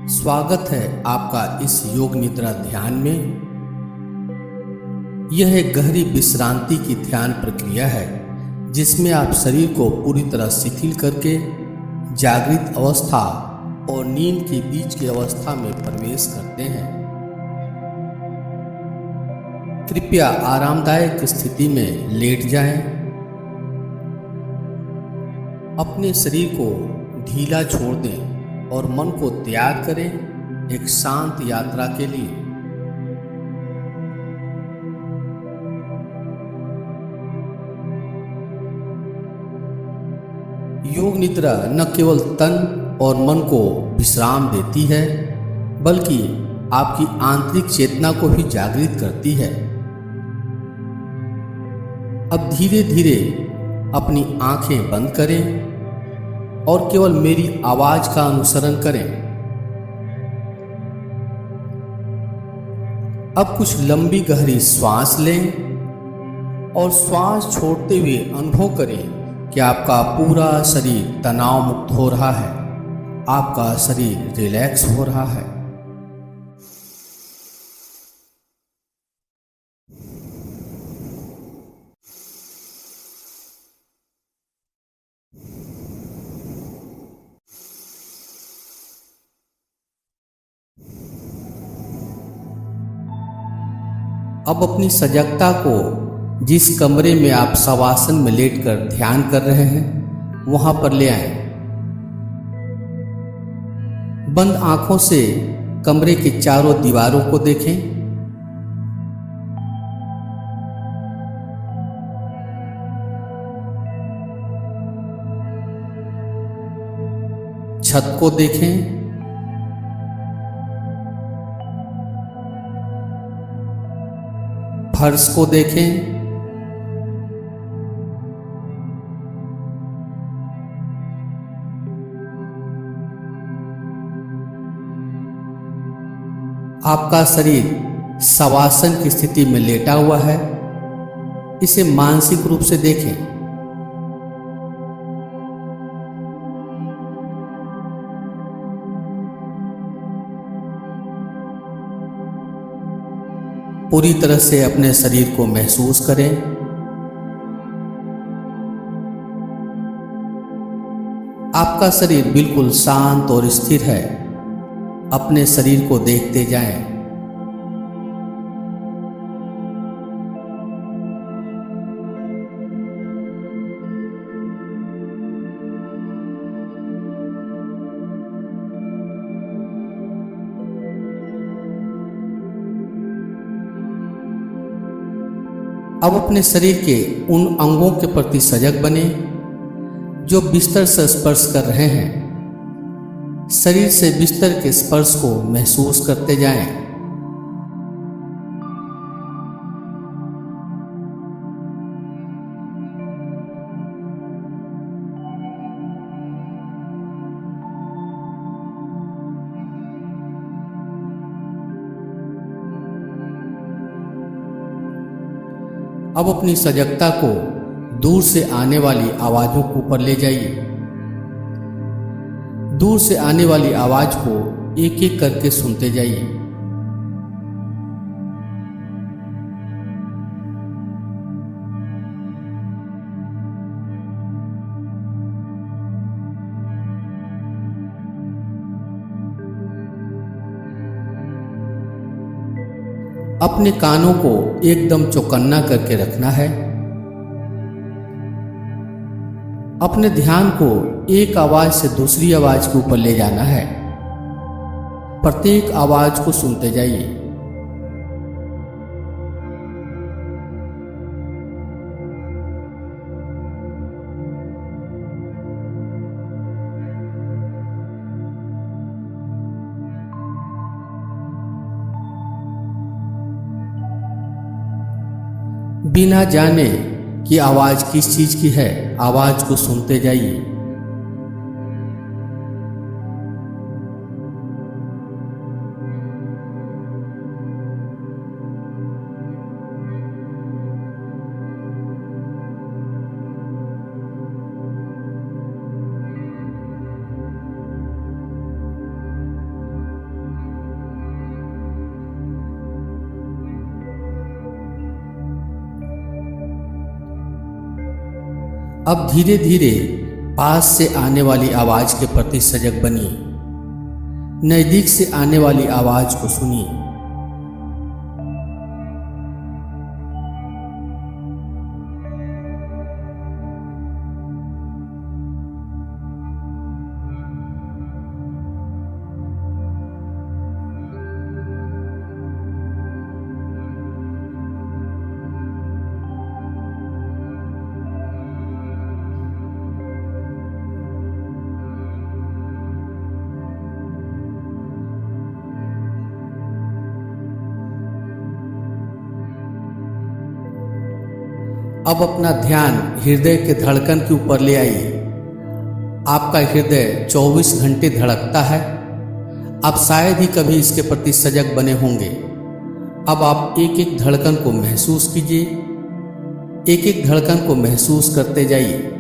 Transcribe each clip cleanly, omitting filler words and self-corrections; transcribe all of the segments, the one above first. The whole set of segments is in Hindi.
स्वागत है आपका इस योग निद्रा ध्यान में। यह एक गहरी विश्रांति की ध्यान प्रक्रिया है जिसमें आप शरीर को पूरी तरह शिथिल करके जागृत अवस्था और नींद के बीच की अवस्था में प्रवेश करते हैं। कृपया आरामदायक स्थिति में लेट जाएं। अपने शरीर को ढीला छोड़ दें और मन को तैयार करें एक शांत यात्रा के लिए। योग निद्रा न केवल तन और मन को विश्राम देती है बल्कि आपकी आंतरिक चेतना को भी जागृत करती है। अब धीरे धीरे अपनी आंखें बंद करें और केवल मेरी आवाज का अनुसरण करें। अब कुछ लंबी गहरी श्वास लें और श्वास छोड़ते हुए अनुभव करें कि आपका पूरा शरीर तनाव मुक्त हो रहा है, आपका शरीर रिलैक्स हो रहा है। अब अपनी सजगता को जिस कमरे में आप शवासन में लेटकर ध्यान कर रहे हैं वहां पर ले आएं। बंद आंखों से कमरे के चारों दीवारों को देखें। छत को देखें। फर्श को देखें। आपका शरीर शवासन की स्थिति में लेटा हुआ है, इसे मानसिक रूप से देखें। पूरी तरह से अपने शरीर को महसूस करें। आपका शरीर बिल्कुल शांत और स्थिर है। अपने शरीर को देखते जाएं। अब अपने शरीर के उन अंगों के प्रति सजग बने जो बिस्तर से स्पर्श कर रहे हैं। शरीर से बिस्तर के स्पर्श को महसूस करते जाएं। अब अपनी सजगता को दूर से आने वाली आवाजों को ऊपर ले जाइए। दूर से आने वाली आवाज को एक एक करके सुनते जाइए। अपने कानों को एकदम चौकन्ना करके रखना है। अपने ध्यान को एक आवाज से दूसरी आवाज के ऊपर ले जाना है। प्रत्येक आवाज को सुनते जाइए। बिना जाने कि आवाज किस चीज की है, आवाज को सुनते जाइए। अब धीरे धीरे पास से आने वाली आवाज के प्रति सजग बनिए। नजदीक से आने वाली आवाज को सुनिए। अब अपना ध्यान हृदय के धड़कन के ऊपर ले आइए। आपका हृदय 24 घंटे धड़कता है। आप शायद ही कभी इसके प्रति सजग बने होंगे। अब आप एक एक धड़कन को महसूस कीजिए। एक एक धड़कन को महसूस करते जाइए।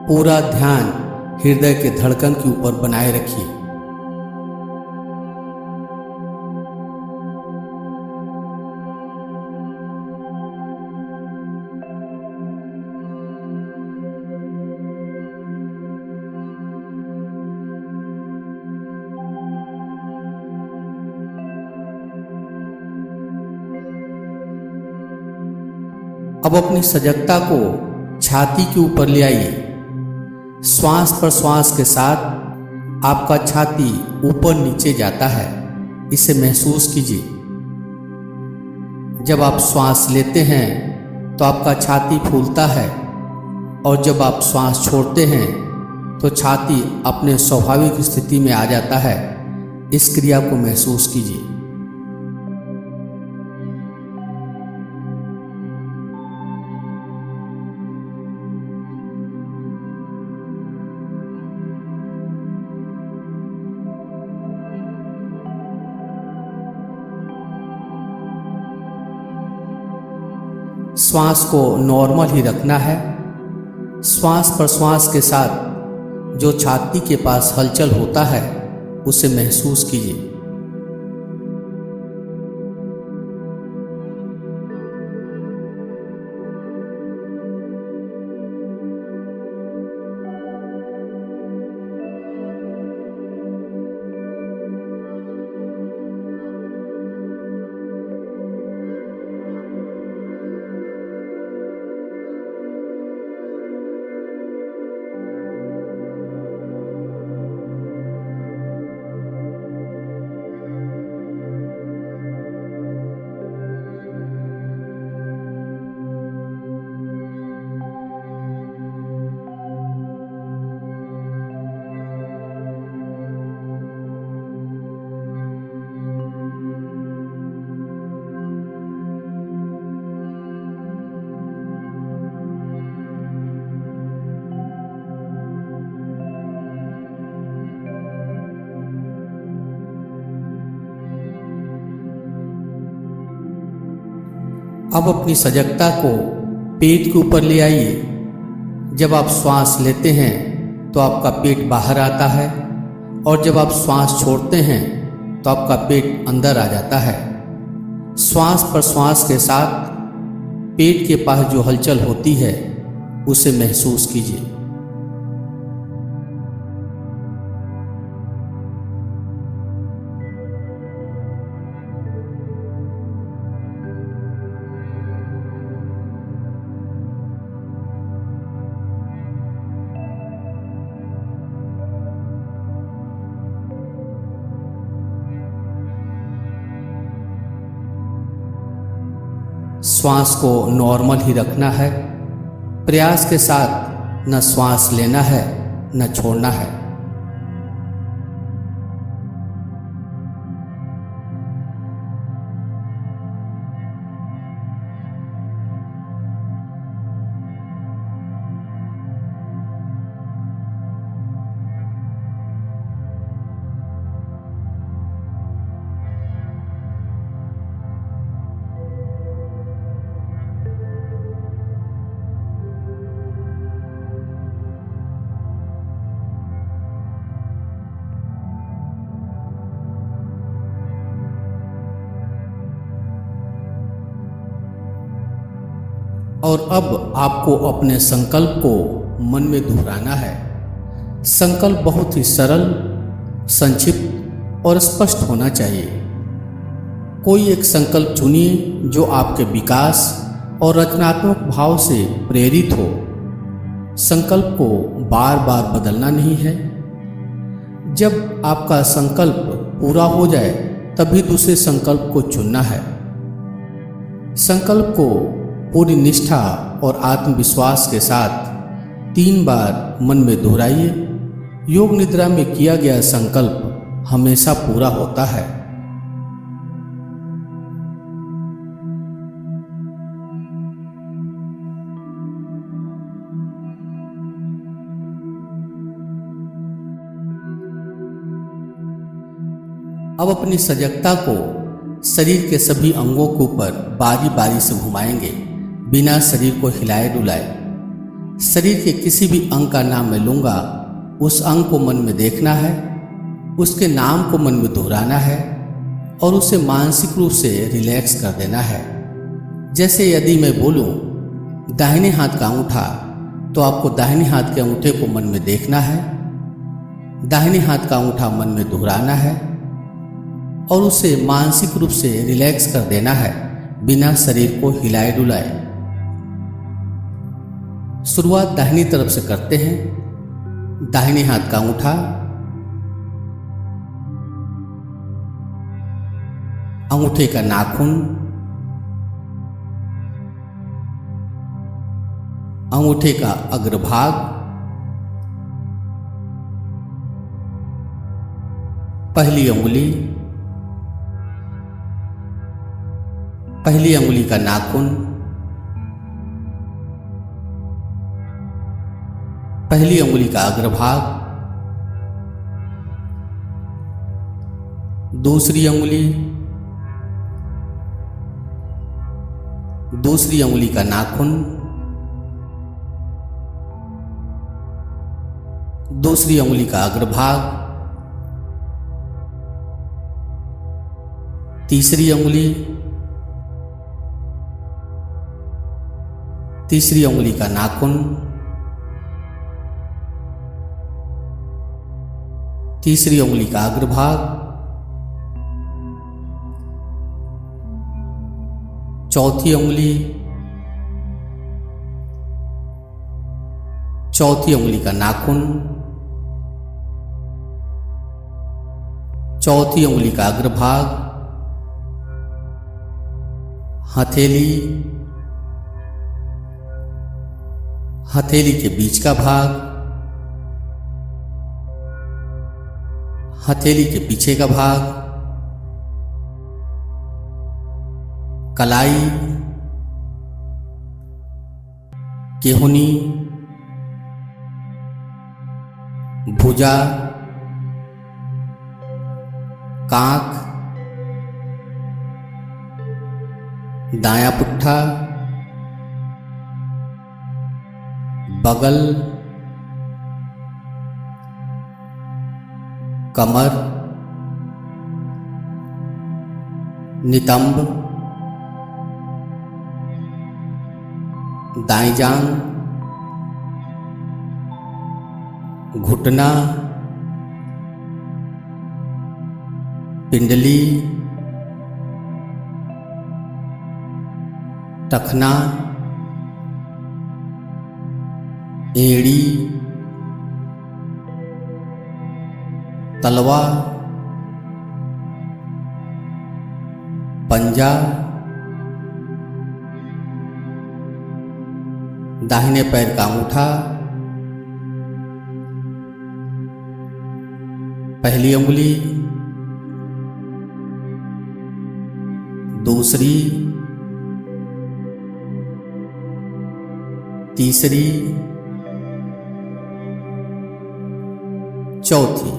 पूरा ध्यान हृदय के धड़कन के ऊपर बनाए रखिए। अब अपनी सजगता को छाती के ऊपर ले आइए। श्वास प्रश्वास के साथ आपका छाती ऊपर नीचे जाता है। इसे महसूस कीजिए। जब आप श्वास लेते हैं तो आपका छाती फूलता है, और जब आप श्वास छोड़ते हैं तो छाती अपने स्वाभाविक स्थिति में आ जाता है। इस क्रिया को महसूस कीजिए। श्वास को नॉर्मल ही रखना है। श्वास प्रश्वास के साथ जो छाती के पास हलचल होता है उसे महसूस कीजिए। अब अपनी सजगता को पेट के ऊपर ले आइए। जब आप श्वास लेते हैं तो आपका पेट बाहर आता है, और जब आप श्वास छोड़ते हैं तो आपका पेट अंदर आ जाता है। श्वास प्रश्वास के साथ पेट के पास जो हलचल होती है उसे महसूस कीजिए। श्वास को नॉर्मल ही रखना है। प्रयास के साथ न श्वास लेना है न छोड़ना है। और अब आपको अपने संकल्प को मन में दोहराना है। संकल्प बहुत ही सरल, संक्षिप्त और स्पष्ट होना चाहिए। कोई एक संकल्प चुनिए जो आपके विकास और रचनात्मक भाव से प्रेरित हो। संकल्प को बार बार बदलना नहीं है। जब आपका संकल्प पूरा हो जाए तभी दूसरे संकल्प को चुनना है। संकल्प को पूरी निष्ठा और आत्मविश्वास के साथ 3 बार मन में दोहराइए। योग निद्रा में किया गया संकल्प हमेशा पूरा होता है। अब अपनी सजगता को शरीर के सभी अंगों के ऊपर बारी बारी से घुमाएंगे, बिना शरीर को हिलाए डुलाए। शरीर के किसी भी अंग का नाम मैं लूंगा, उस अंग को मन में देखना है, उसके नाम को मन में दोहराना है और उसे मानसिक रूप से रिलैक्स कर देना है। जैसे यदि मैं बोलूं दाहिने हाथ का अंगूठा, तो आपको दाहिने हाथ के अंगूठे को मन में देखना है, दाहिने हाथ का अंगूठा मन में दोहराना है और उसे मानसिक रूप से रिलैक्स कर देना है, बिना शरीर को हिलाए डुलाए। शुरुआत दाहिनी तरफ से करते हैं। दाहिने हाथ का अंगूठा, अंगूठे का नाखून, अंगूठे का अग्रभाग, पहली अंगुली, पहली अंगुली का नाखून, पहली अंगुली का अग्रभाग, दूसरी अंगुली, दूसरी अंगुली का नाखून, दूसरी अंगुली का अग्रभाग, तीसरी अंगुली, तीसरी अंगुली का नाखून, तीसरी अंगुली का अग्रभाग, चौथी अंगुली, चौथी अंगुली का नाखून, चौथी अंगुली का अग्रभाग, हथेली, हथेली के बीच का भाग, हथेली के पीछे का भाग, कलाई, केहुनी, भुजा, कांख, दायां पुट्ठा, बगल, कमर, नितंब, दाईं जांघ, घुटना, पिंडली, टखना, एड़ी, तलवा, पंजा, दाहिने पैर का अंगूठा, पहली अंगुली, दूसरी, तीसरी, चौथी।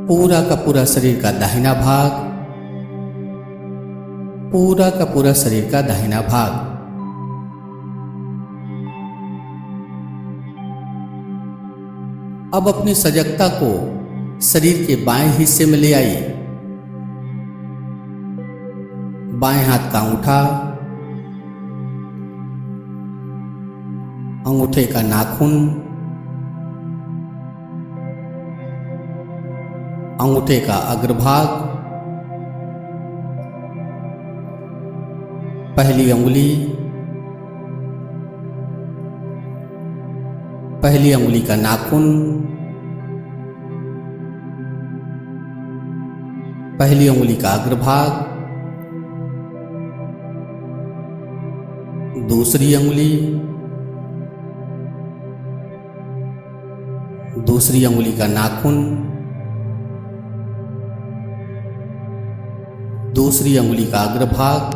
पूरा का पूरा शरीर का दाहिना भाग, पूरा का पूरा शरीर का दाहिना भाग। अब अपनी सजगता को शरीर के बाएं हिस्से में ले आइए। बाएं हाथ का अंगूठा, अंगूठे का नाखून, अंगूठे का अग्रभाग, पहली अंगुली, पहली अंगुली का नाखून, पहली अंगुली का अग्रभाग, दूसरी अंगुली, दूसरी अंगुली का नाखून, दूसरी अंगुली का अग्रभाग,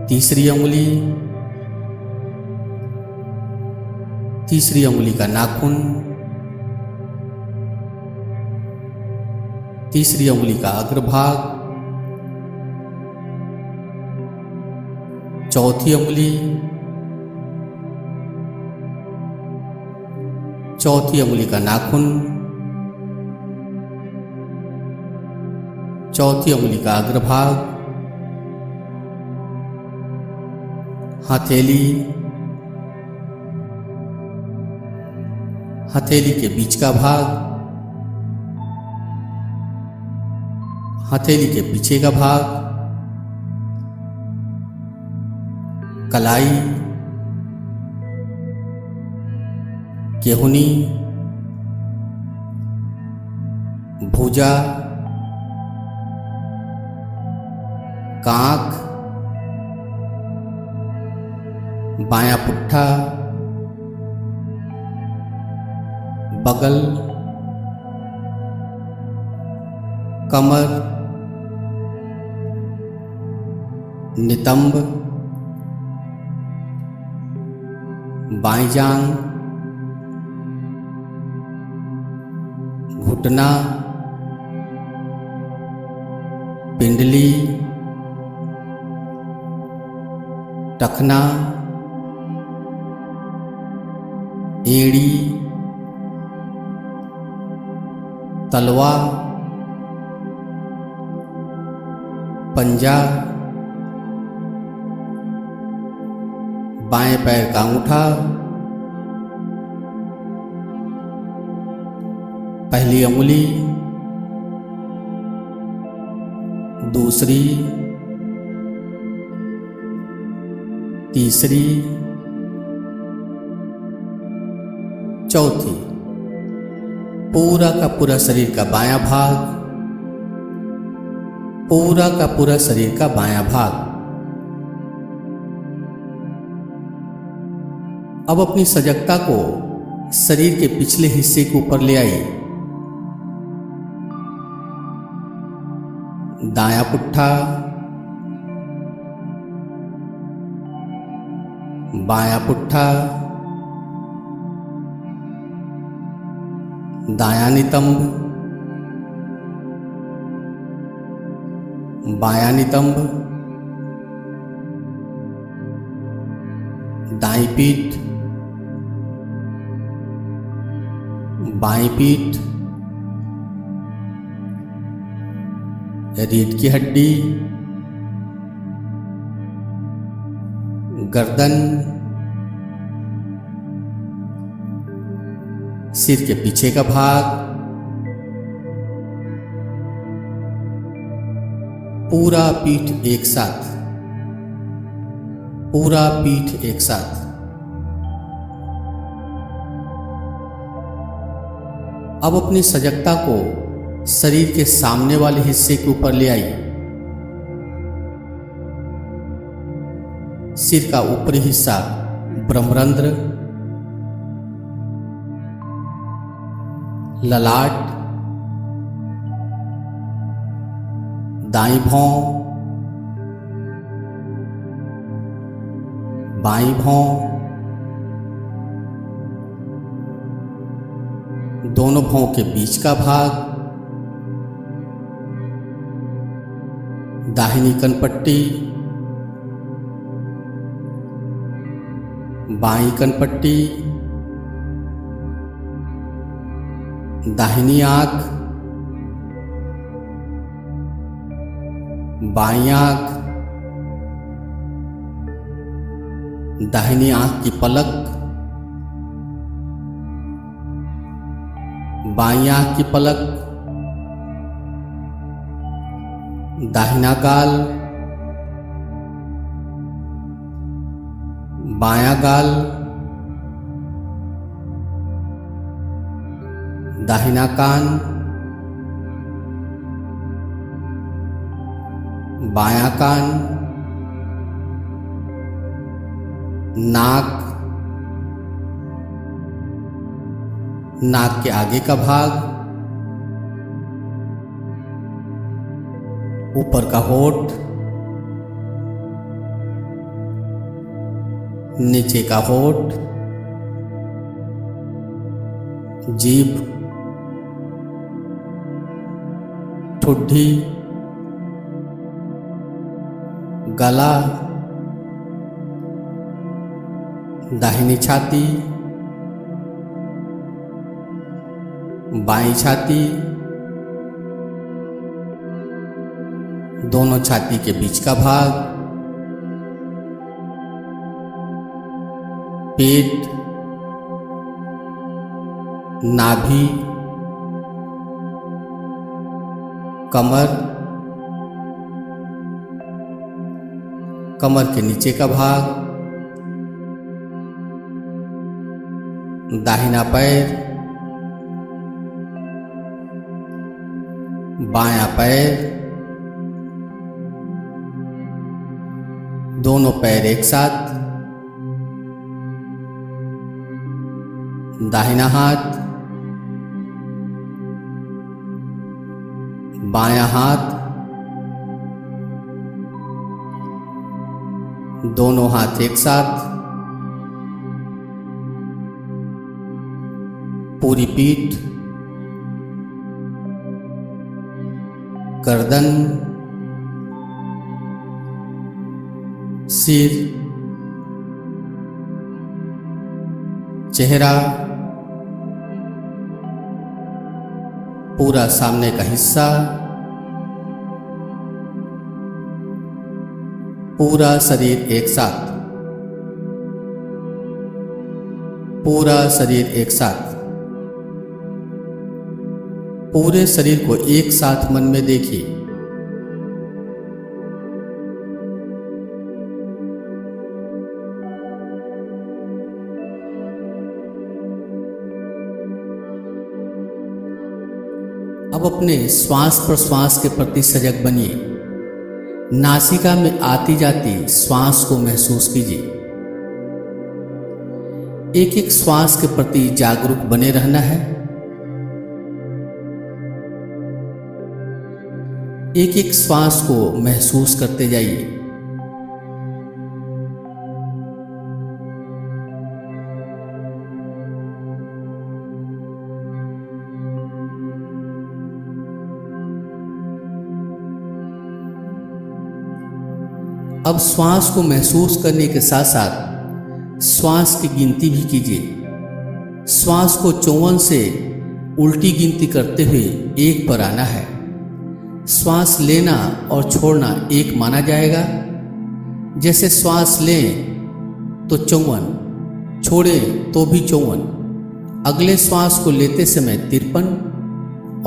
तीसरी अंगुली, तीसरी अंगुली का नाखून, तीसरी अंगुली का अग्रभाग, चौथी अंगुली, चौथी अंगुली का नाखून, चौथी अंगुली का अग्रभाग, हथेली, हथेली के बीच का भाग, हथेली के पीछे का भाग, कलाई, केहुनी, भुजा, कांख, बायां पुट्ठा, बगल, कमर, नितंब, बाईं जांघ, घुटना, पिंडली, टखना, एड़ी, तलवा, पंजा, बाएं पैर का अंगूठा, पहली अंगुली, दूसरी, तीसरी, चौथी, पूरा का पूरा शरीर का बायां भाग, पूरा का पूरा शरीर का बायां भाग। अब अपनी सजगता को शरीर के पिछले हिस्से के ऊपर ले आइए। दायां पुट्ठा, बायां पुट्ठा, दायां नितंब, बायां नितंब, दाईं पीठ, बाईं पीठ, रीढ़ की हड्डी, गर्दन, सिर के पीछे का भाग, पूरा पीठ एक साथ, पूरा पीठ एक साथ। अब अपनी सजगता को शरीर के सामने वाले हिस्से के ऊपर ले आइए। सिर का ऊपरी हिस्सा ब्रह्मरंध्र, ललाट, दाईं भौं, बाईं भौं, दोनों भौं के बीच का भाग, दाहिनी कनपट्टी, बाईं कनपट्टी, दाहिनी आंख, बाईं आंख, दाहिनी आंख की पलक, बाईं आंख की पलक, दाहिना गाल, बायां गाल, दाहिना कान, बायां कान, नाक, नाक के आगे का भाग, ऊपर का होठ, नीचे का होठ, जीभ, ठुड्डी, गला, दाहिनी छाती, बाईं छाती, दोनों छाती के बीच का भाग, पेट, नाभि, कमर, कमर के नीचे का भाग, दाहिना पैर, बायां पैर, दोनों पैर एक साथ, दाहिना हाथ, बायां हाथ, दोनों हाथ एक साथ, पूरी पीठ, गर्दन, सिर, चेहरा, पूरा सामने का हिस्सा, पूरा शरीर एक साथ, पूरा शरीर एक साथ, पूरे शरीर को एक साथ मन में देखिए। अब अपने श्वास प्रश्वास के प्रति सजग बनिए। नासिका में आती जाती श्वास को महसूस कीजिए। एक एक श्वास के प्रति जागरूक बने रहना है। एक एक श्वास को महसूस करते जाइए। अब श्वास को महसूस करने के साथ साथ श्वास की गिनती भी कीजिए। श्वास को 54 से उल्टी गिनती करते हुए 1 पर आना है। श्वास लेना और छोड़ना 1 माना जाएगा। जैसे श्वास लें तो 54, छोड़ें तो भी 54। अगले श्वास को लेते समय 53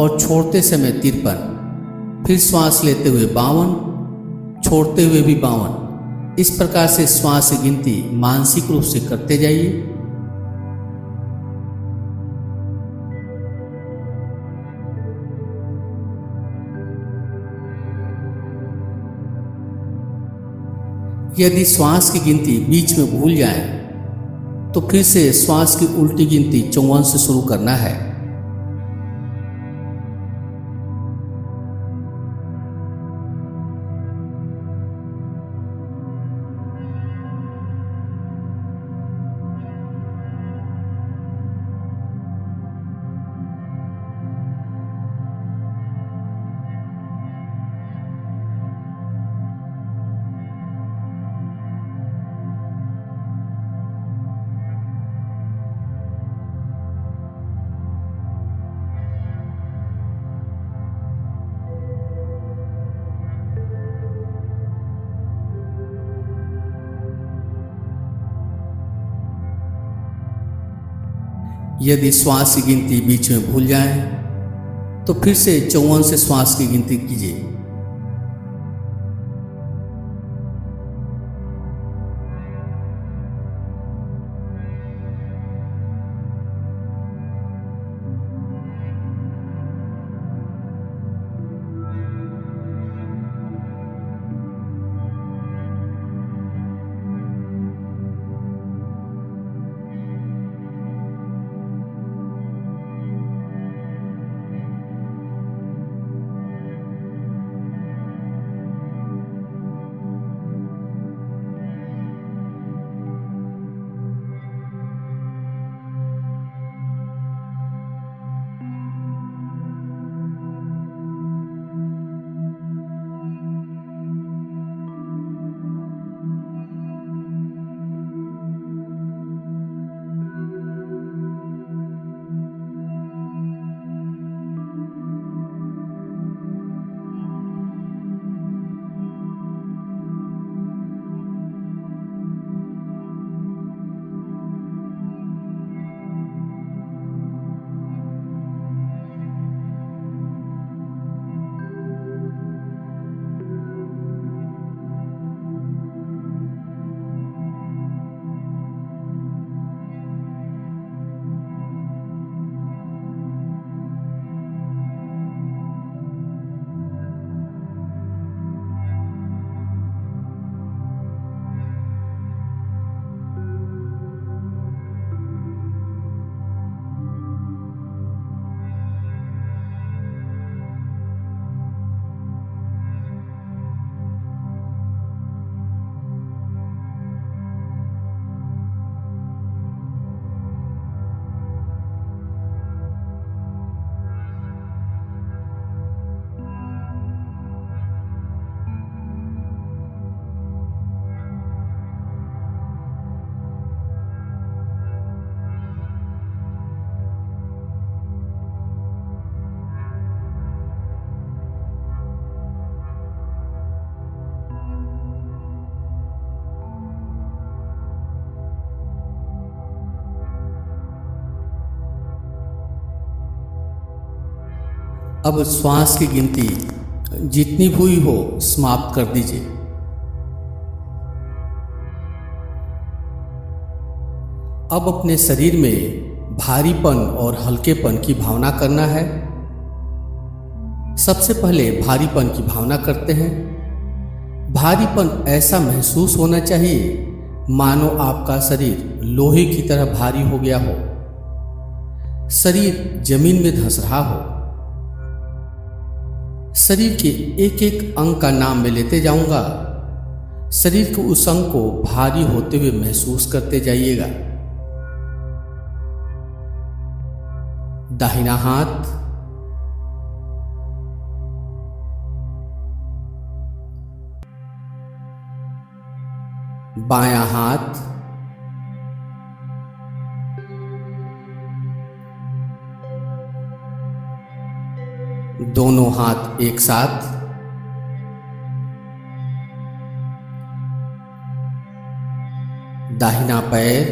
और छोड़ते समय 53। फिर श्वास लेते हुए 52, छोड़ते हुए भी 52। इस प्रकार से श्वास की गिनती मानसिक रूप से करते जाइए। यदि श्वास की गिनती बीच में भूल जाए तो फिर से श्वास की उल्टी गिनती 54 से शुरू करना है। यदि श्वास की गिनती बीच में भूल जाएं, तो फिर से 54 से श्वास की गिनती कीजिए। अब श्वास की गिनती जितनी हुई हो समाप्त कर दीजिए। अब अपने शरीर में भारीपन और हल्केपन की भावना करना है। सबसे पहले भारीपन की भावना करते हैं। भारीपन ऐसा महसूस होना चाहिए मानो आपका शरीर लोहे की तरह भारी हो गया हो, शरीर जमीन में धंस रहा हो। शरीर के एक एक अंग का नाम मैं लेते जाऊंगा। शरीर के उस अंग को भारी होते हुए महसूस करते जाइएगा। दाहिना हाथ, बायां हाथ, दोनों हाथ एक साथ, दाहिना पैर,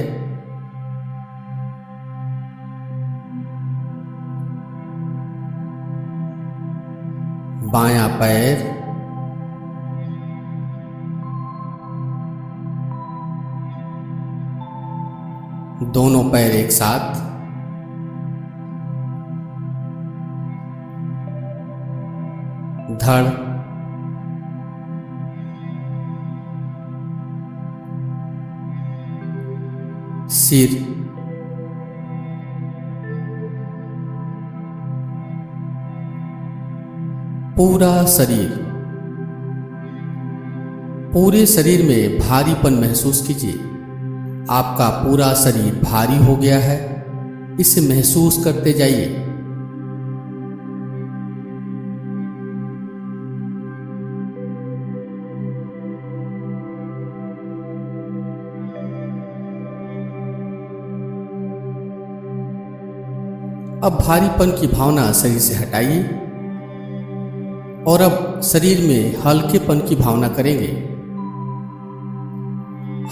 बायां पैर, दोनों पैर एक साथ, धड़, सिर, पूरा शरीर। पूरे शरीर में भारीपन महसूस कीजिए। आपका पूरा शरीर भारी हो गया है, इसे महसूस करते जाइए। अब भारीपन की भावना शरीर से हटाइए और अब शरीर में हल्केपन की भावना करेंगे।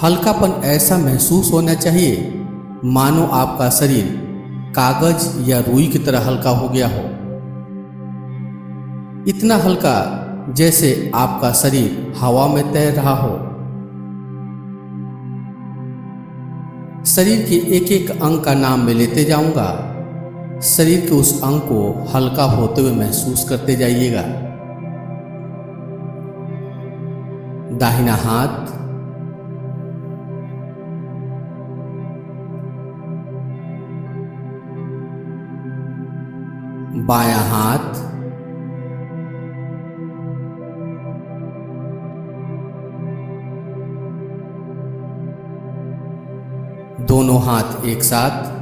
हल्कापन ऐसा महसूस होना चाहिए मानो आपका शरीर कागज या रुई की तरह हल्का हो गया हो, इतना हल्का जैसे आपका शरीर हवा में तैर रहा हो। शरीर के एक एक अंग का नाम मैं लेते जाऊंगा। शरीर के उस अंग को हल्का होते हुए महसूस करते जाइएगा। दाहिना हाथ, बायां हाथ, दोनों हाथ एक साथ,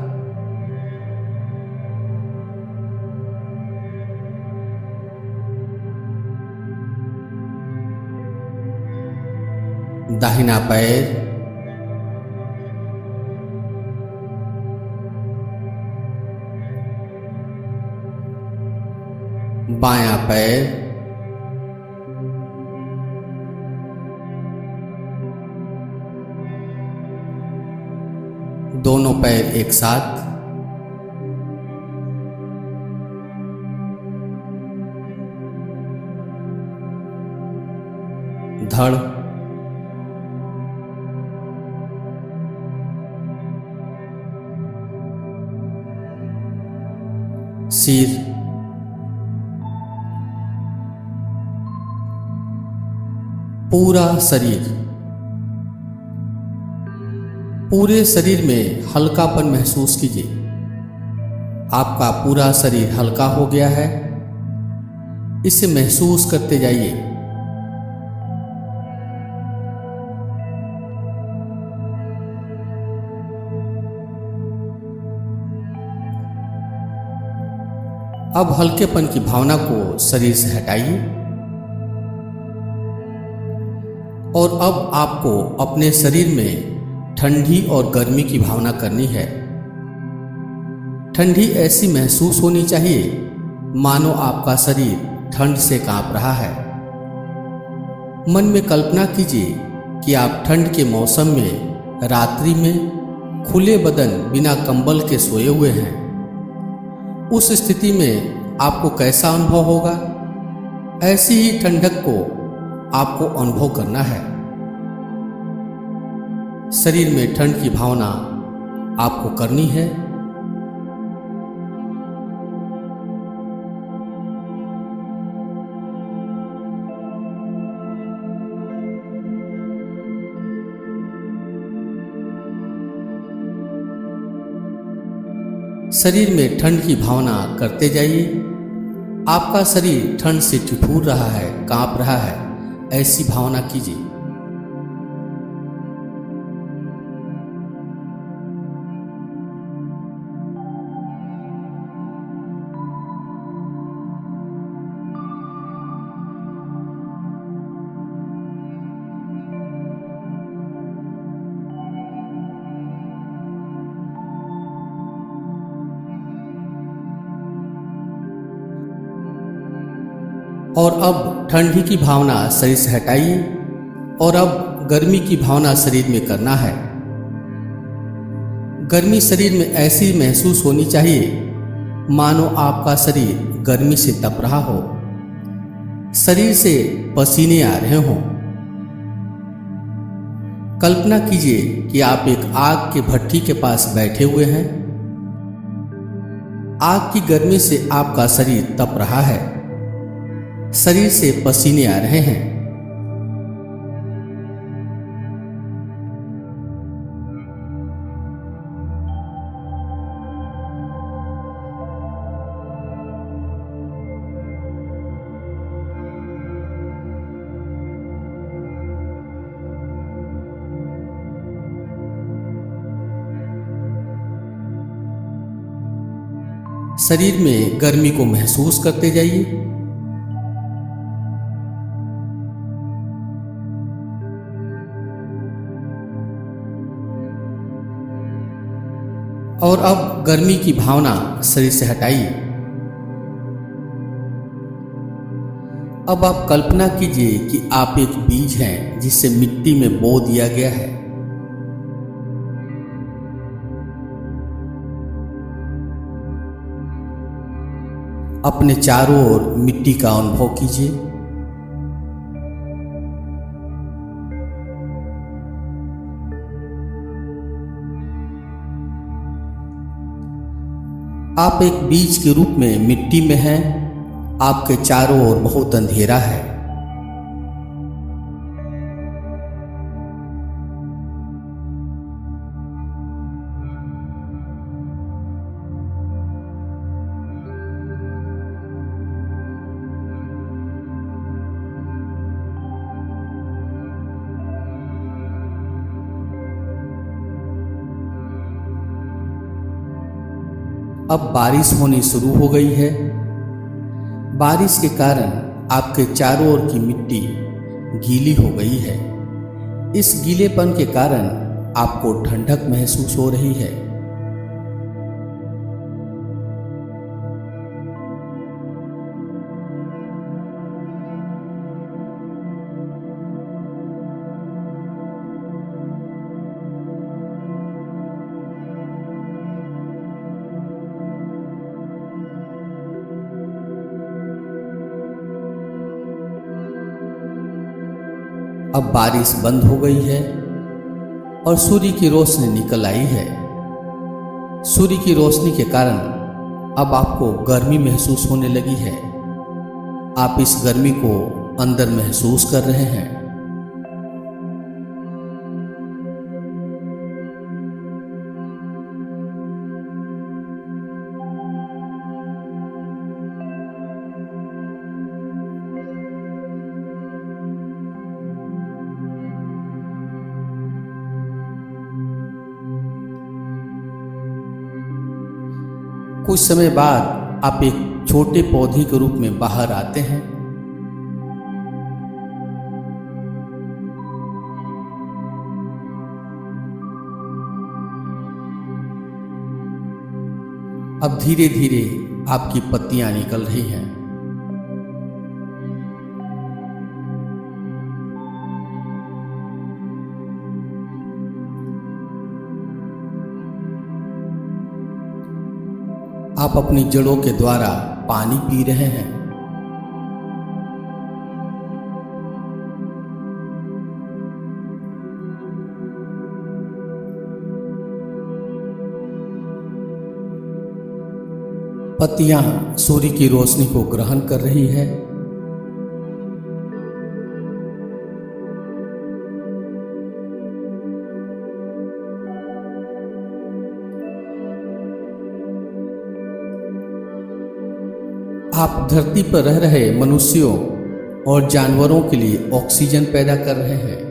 दाहिना पैर, बायां पैर, दोनों पैर एक साथ, धड़, सिर, पूरा शरीर। पूरे शरीर में हल्कापन महसूस कीजिए। आपका पूरा शरीर हल्का हो गया है, इसे महसूस करते जाइए। अब हल्केपन की भावना को शरीर से हटाइए और अब आपको अपने शरीर में ठंडी और गर्मी की भावना करनी है। ठंडी ऐसी महसूस होनी चाहिए मानो आपका शरीर ठंड से कांप रहा है। मन में कल्पना कीजिए कि आप ठंड के मौसम में रात्रि में खुले बदन बिना कंबल के सोए हुए हैं। उस स्थिति में आपको कैसा अनुभव होगा? ऐसी ही ठंडक को आपको अनुभव करना है। शरीर में ठंड की भावना आपको करनी है। शरीर में ठंड की भावना करते जाइए। आपका शरीर ठंड से ठिठुर रहा है, कांप रहा है, ऐसी भावना कीजिए। और अब ठंडी की भावना शरीर से हटाइए और अब गर्मी की भावना शरीर में करना है। गर्मी शरीर में ऐसी महसूस होनी चाहिए मानो आपका शरीर गर्मी से तप रहा हो, शरीर से पसीने आ रहे हों। कल्पना कीजिए कि आप एक आग के भट्ठी के पास बैठे हुए हैं। आग की गर्मी से आपका शरीर तप रहा है, शरीर से पसीने आ रहे हैं। शरीर में गर्मी को महसूस करते जाइए। और अब गर्मी की भावना शरीर से हटाइए। अब आप कल्पना कीजिए कि आप एक बीज हैं जिसे मिट्टी में बो दिया गया है। अपने चारों ओर मिट्टी का अनुभव कीजिए। आप एक बीज के रूप में मिट्टी में हैं। आपके चारों ओर बहुत अंधेरा है। अब बारिश होनी शुरू हो गई है। बारिश के कारण आपके चारों ओर की मिट्टी गीली हो गई है। इस गीलेपन के कारण आपको ठंडक महसूस हो रही है। अब बारिश बंद हो गई है और सूर्य की रोशनी निकल आई है। सूर्य की रोशनी के कारण अब आपको गर्मी महसूस होने लगी है। आप इस गर्मी को अंदर महसूस कर रहे हैं। कुछ समय बाद आप एक छोटे पौधे के रूप में बाहर आते हैं। अब धीरे धीरे आपकी पत्तियां निकल रही हैं। आप अपनी जड़ों के द्वारा पानी पी रहे हैं। पत्तियां सूर्य की रोशनी को ग्रहण कर रही है। आप धरती पर रह रहे मनुष्यों और जानवरों के लिए ऑक्सीजन पैदा कर रहे हैं।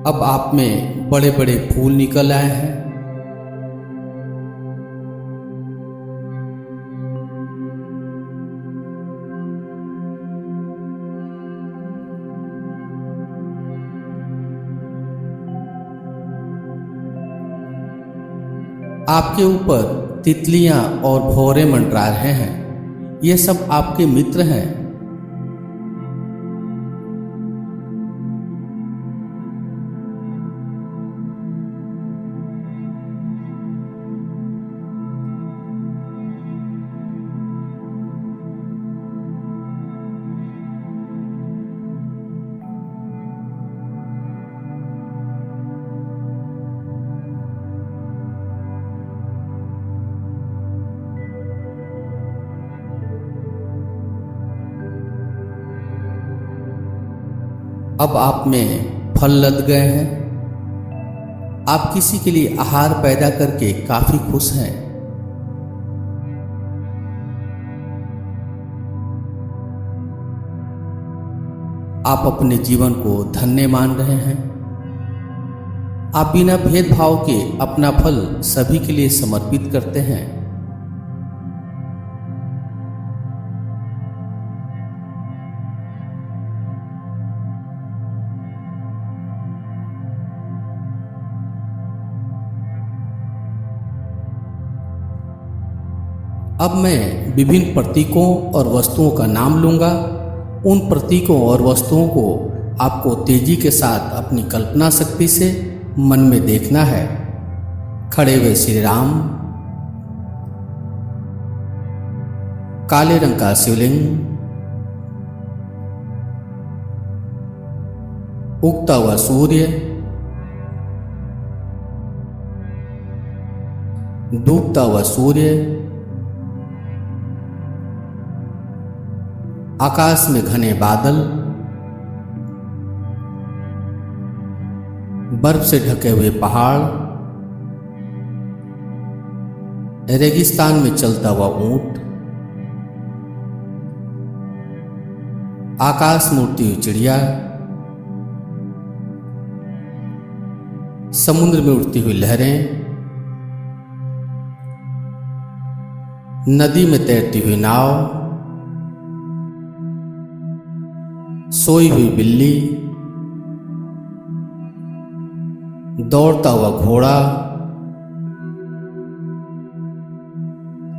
अब आप में बड़े बड़े फूल निकल आए हैं। आपके ऊपर तितलियां और भौरे मंडरा रहे हैं। ये सब आपके मित्र हैं। अब आप में फल लद गए हैं। आप किसी के लिए आहार पैदा करके काफी खुश हैं। आप अपने जीवन को धन्य मान रहे हैं। आप बिना भेदभाव के अपना फल सभी के लिए समर्पित करते हैं। अब मैं विभिन्न प्रतीकों और वस्तुओं का नाम लूँगा। उन प्रतीकों और वस्तुओं को आपको तेजी के साथ अपनी कल्पना शक्ति से मन में देखना है। खड़े हुए श्री राम, काले रंग का शिवलिंग, उगता हुआ सूर्य, डूबता हुआ सूर्य, आकाश में घने बादल, बर्फ से ढके हुए पहाड़, रेगिस्तान में चलता हुआ ऊंट, आकाश में उड़ती हुई चिड़िया, समुद्र में उड़ती हुई लहरें, नदी में तैरती हुई नाव, सोई हुई बिल्ली, दौड़ता हुआ घोड़ा,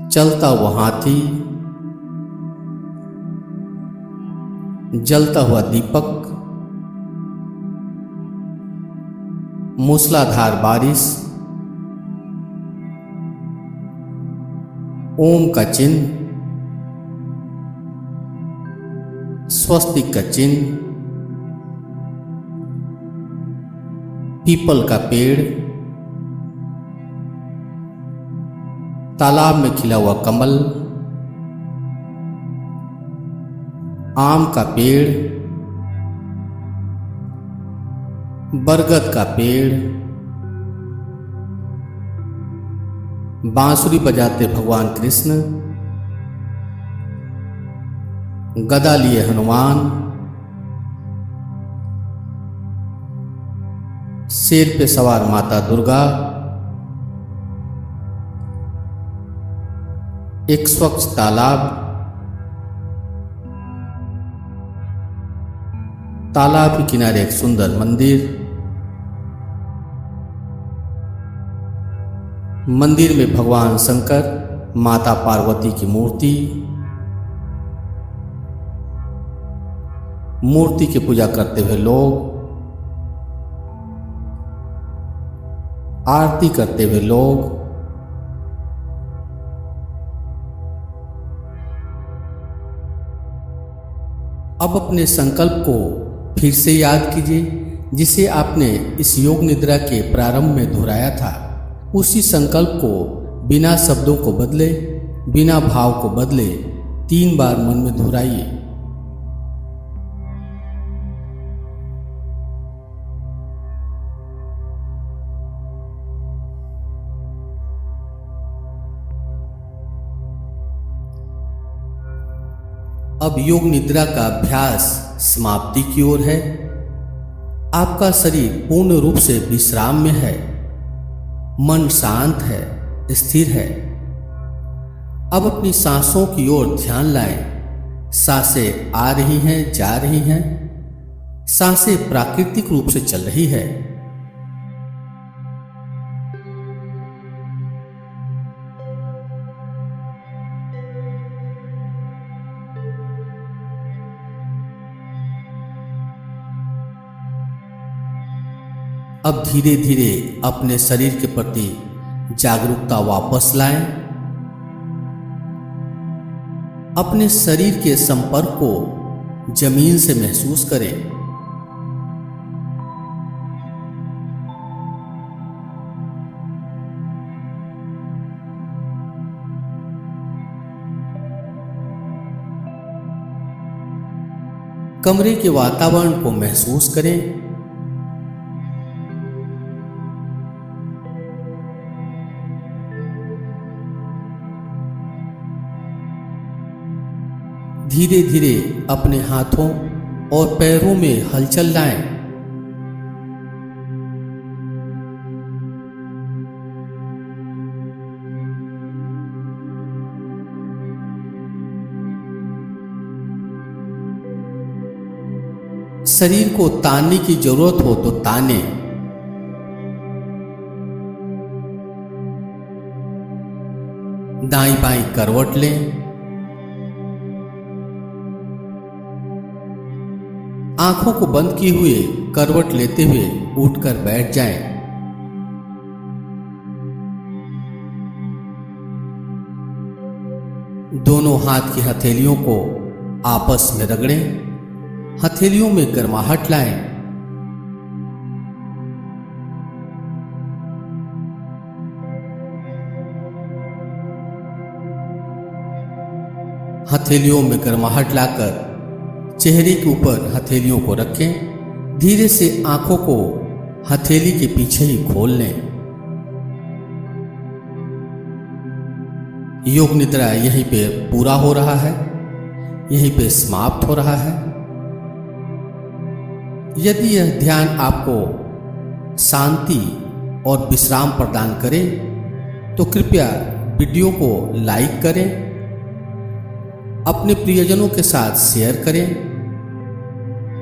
चलता हुआ हाथी, जलता हुआ दीपक, मूसलाधार बारिश, ओम का चिन्ह, स्वस्तिक का चिन्ह, पीपल का पेड़, तालाब में खिला हुआ कमल, आम का पेड़, बरगद का पेड़, बांसुरी बजाते भगवान कृष्ण, गदा लिए हनुमान, शेर पे सवार माता दुर्गा, एक स्वच्छ तालाब, तालाब के किनारे एक सुंदर मंदिर, मंदिर में भगवान शंकर, माता पार्वती की मूर्ति, मूर्ति की पूजा करते हुए लोग, आरती करते हुए लोग, अब अपने संकल्प को फिर से याद कीजिए जिसे आपने इस योग निद्रा के प्रारंभ में दोहराया था। उसी संकल्प को बिना शब्दों को बदले, बिना भाव को बदले 3 बार मन में दोहराइए। अब योग निद्रा का अभ्यास समाप्ति की ओर है। आपका शरीर पूर्ण रूप से विश्राम में है, मन शांत है, स्थिर है। अब अपनी सांसों की ओर ध्यान लाएं। सांसें आ रही हैं, जा रही हैं। सांसें प्राकृतिक रूप से चल रही है। अब धीरे धीरे अपने शरीर के प्रति जागरूकता वापस लाएं। अपने शरीर के संपर्क को जमीन से महसूस करें। कमरे के वातावरण को महसूस करें। धीरे धीरे अपने हाथों और पैरों में हलचल लाएं। शरीर को तानने की जरूरत हो तो ताने। दाईं बाईं करवट लें। आंखों को बंद किए हुए करवट लेते हुए उठकर बैठ जाएं। दोनों हाथ की हथेलियों को आपस में रगड़ें। हथेलियों में गर्माहट लाएं। हथेलियों में गर्माहट लाकर चेहरे के ऊपर हथेलियों को रखें। धीरे से आंखों को हथेली के पीछे ही खोल लें। योग निद्रा यहीं पे पूरा हो रहा है, यहीं पे समाप्त हो रहा है। यदि यह ध्यान आपको शांति और विश्राम प्रदान करे तो कृपया वीडियो को लाइक करें, अपने प्रियजनों के साथ शेयर करें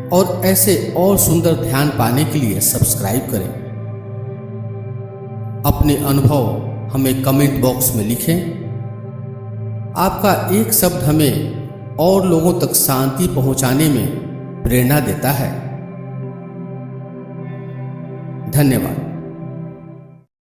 और ऐसे और सुंदर ध्यान पाने के लिए सब्सक्राइब करें। अपने अनुभव हमें कमेंट बॉक्स में लिखें। आपका एक शब्द हमें और लोगों तक शांति पहुंचाने में प्रेरणा देता है। धन्यवाद।